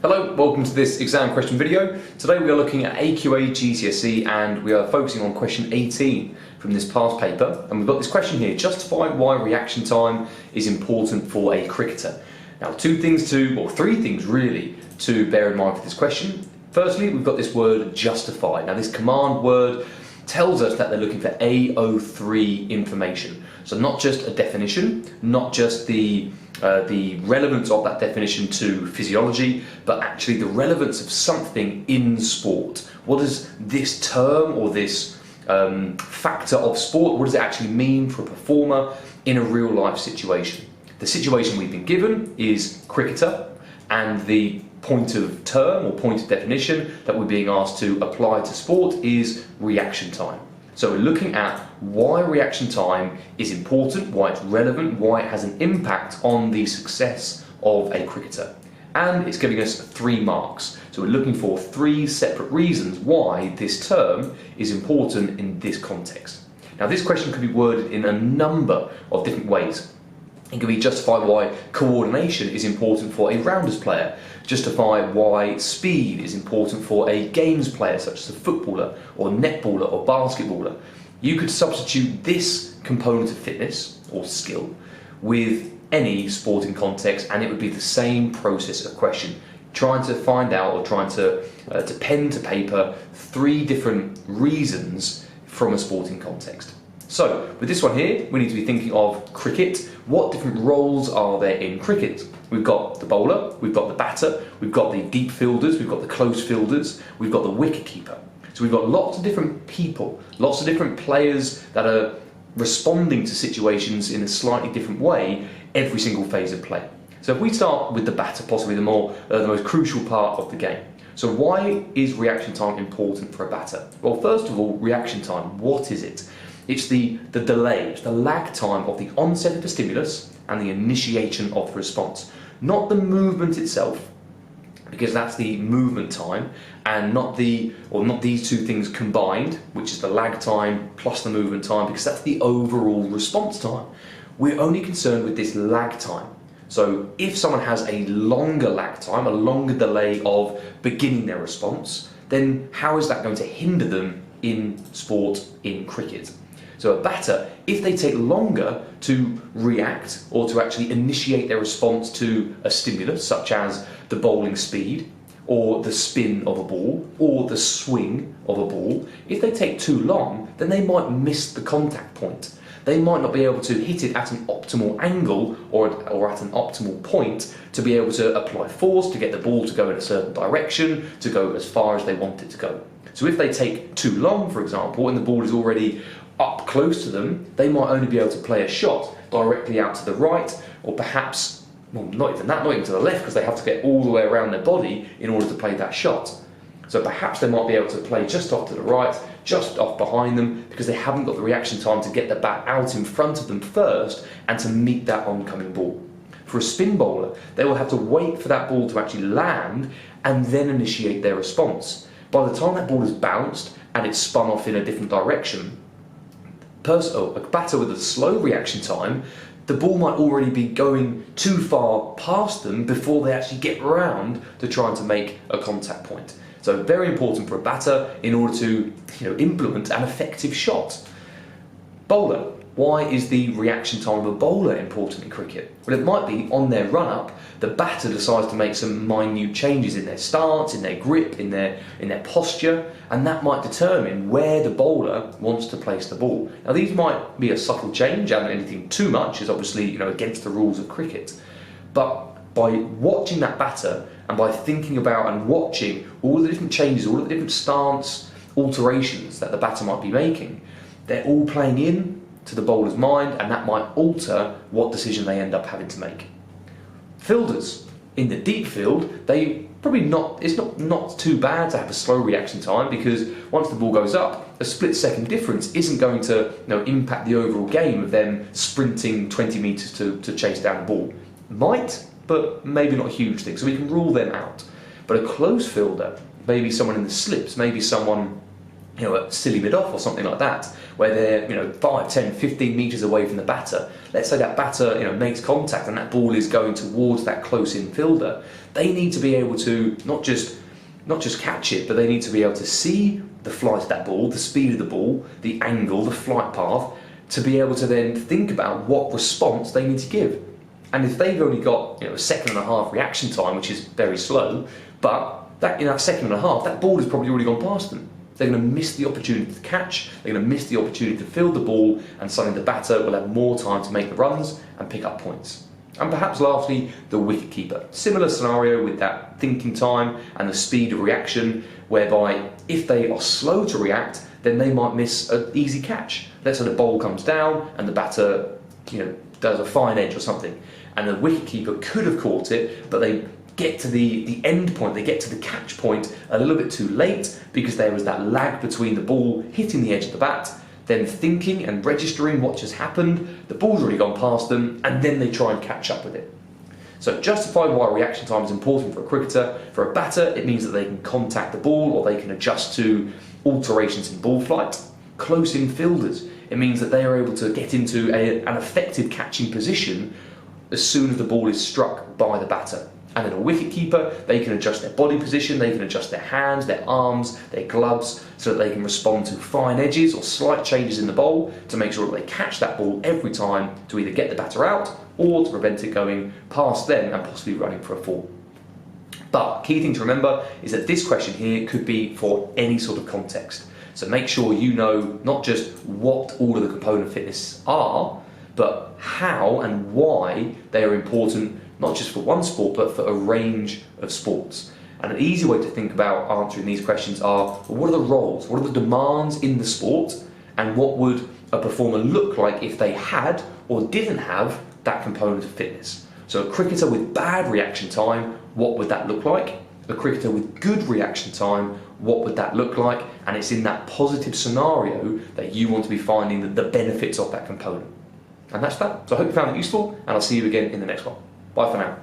Hello, welcome to this exam question video. Today we are looking at AQA GCSE and we are focusing on question 18 from this past paper. And we've got this question here: justify why reaction time is important for a cricketer. Now three things really to bear in mind for this question. Firstly, we've got this word justify. Now this command word tells us that they're looking for AO3 information. So not just a definition, not just the relevance of that definition to physiology, but actually the relevance of something in sport. What does this term or this factor of sport, what does it actually mean for a performer in a real life situation? The situation we've been given is cricketer, and the point of term or point of definition that we're being asked to apply to sport is reaction time. So we're looking at why reaction time is important, why it's relevant, why it has an impact on the success of a cricketer. And it's giving us 3 marks. So we're looking for 3 separate reasons why this term is important in this context. Now this question could be worded in a number of different ways. It can be justify why coordination is important for a rounders player, justify why speed is important for a games player such as a footballer or netballer or basketballer. You could substitute this component of fitness or skill with any sporting context and it would be the same process of question, trying to find out or trying to pen to paper 3 different reasons from a sporting context. So with this one here, we need to be thinking of cricket. What different roles are there in cricket? We've got the bowler, we've got the batter, we've got the deep fielders, we've got the close fielders, we've got the wicket keeper. So we've got lots of different people, lots of different players that are responding to situations in a slightly different way every single phase of play. So if we start with the batter, possibly the most crucial part of the game. So why is reaction time important for a batter? Well, first of all, reaction time, what is it? It's the delay, it's the lag time of the onset of the stimulus and the initiation of the response. Not the movement itself, because that's the movement time, and not these 2 things combined, which is the lag time plus the movement time, because that's the overall response time. We're only concerned with this lag time. So if someone has a longer lag time, a longer delay of beginning their response, then how is that going to hinder them in sport, in cricket? So a batter, if they take longer to react or to actually initiate their response to a stimulus, such as the bowling speed, or the spin of a ball, or the swing of a ball, if they take too long, then they might miss the contact point. They might not be able to hit it at an optimal angle or at an optimal point to be able to apply force, to get the ball to go in a certain direction, to go as far as they want it to go. So if they take too long, for example, and the ball is already up close to them, they might only be able to play a shot directly out to the right, or perhaps, well, not even to the left, because they have to get all the way around their body in order to play that shot. So perhaps they might be able to play just off to the right, just off behind them, because they haven't got the reaction time to get the bat out in front of them first and to meet that oncoming ball. For a spin bowler, they will have to wait for that ball to actually land and then initiate their response. By the time that ball is bounced and it's spun off in a different direction, a batter with a slow reaction time, the ball might already be going too far past them before they actually get around to trying to make a contact point. So very important for a batter in order to implement an effective shot. Bowler. Why is the reaction time of a bowler important in cricket? Well, it might be on their run-up, the batter decides to make some minute changes in their stance, in their grip, in their posture, and that might determine where the bowler wants to place the ball. Now these might be a subtle change, and anything too much is obviously against the rules of cricket. But by watching that batter and by thinking about and watching all the different changes, all the different stance alterations that the batter might be making, they're all playing in to the bowler's mind, and that might alter what decision they end up having to make. Fielders. In the deep field, it's not too bad to have a slow reaction time, because once the ball goes up, a split-second difference isn't going to impact the overall game of them sprinting 20 metres to chase down the ball. Might, but maybe not a huge thing, so we can rule them out. But a close fielder, maybe someone in the slips, maybe someone at silly mid-off or something like that, where they're 5, 10, 15 metres away from the batter. Let's say that batter makes contact and that ball is going towards that close-in fielder. They need to be able to not just catch it, but they need to be able to see the flight of that ball, the speed of the ball, the angle, the flight path, to be able to then think about what response they need to give. And if they've only got a second and a half reaction time, which is very slow, but that in that second and a half, that ball has probably already gone past them. They're going to miss the opportunity to catch, they're going to miss the opportunity to field the ball, and suddenly the batter will have more time to make the runs and pick up points. And perhaps lastly, the wicketkeeper. Similar scenario with that thinking time and the speed of reaction, whereby if they are slow to react, then they might miss an easy catch. Let's say the ball comes down and the batter does a fine edge or something, and the wicketkeeper could have caught it, but they get to the end point, they get to the catch point a little bit too late because there was that lag between the ball hitting the edge of the bat, then thinking and registering what just happened, the ball's already gone past them, and then they try and catch up with it. So justify why reaction time is important for a cricketer. For a batter, it means that they can contact the ball or they can adjust to alterations in ball flight. Close-in fielders, it means that they are able to get into an effective catching position as soon as the ball is struck by the batter. And then a wicketkeeper, they can adjust their body position, they can adjust their hands, their arms, their gloves, so that they can respond to fine edges or slight changes in the bowl to make sure that they catch that ball every time to either get the batter out or to prevent it going past them and possibly running for a four. But key thing to remember is that this question here could be for any sort of context. So make sure you know not just what all of the component fitness are, but how and why they are important, not just for one sport, but for a range of sports. And an easy way to think about answering these questions are, well, what are the roles, what are the demands in the sport, and what would a performer look like if they had or didn't have that component of fitness? So a cricketer with bad reaction time, what would that look like? A cricketer with good reaction time, what would that look like? And it's in that positive scenario that you want to be finding the benefits of that component. And that's that. So I hope you found it useful, and I'll see you again in the next one. Bye for now.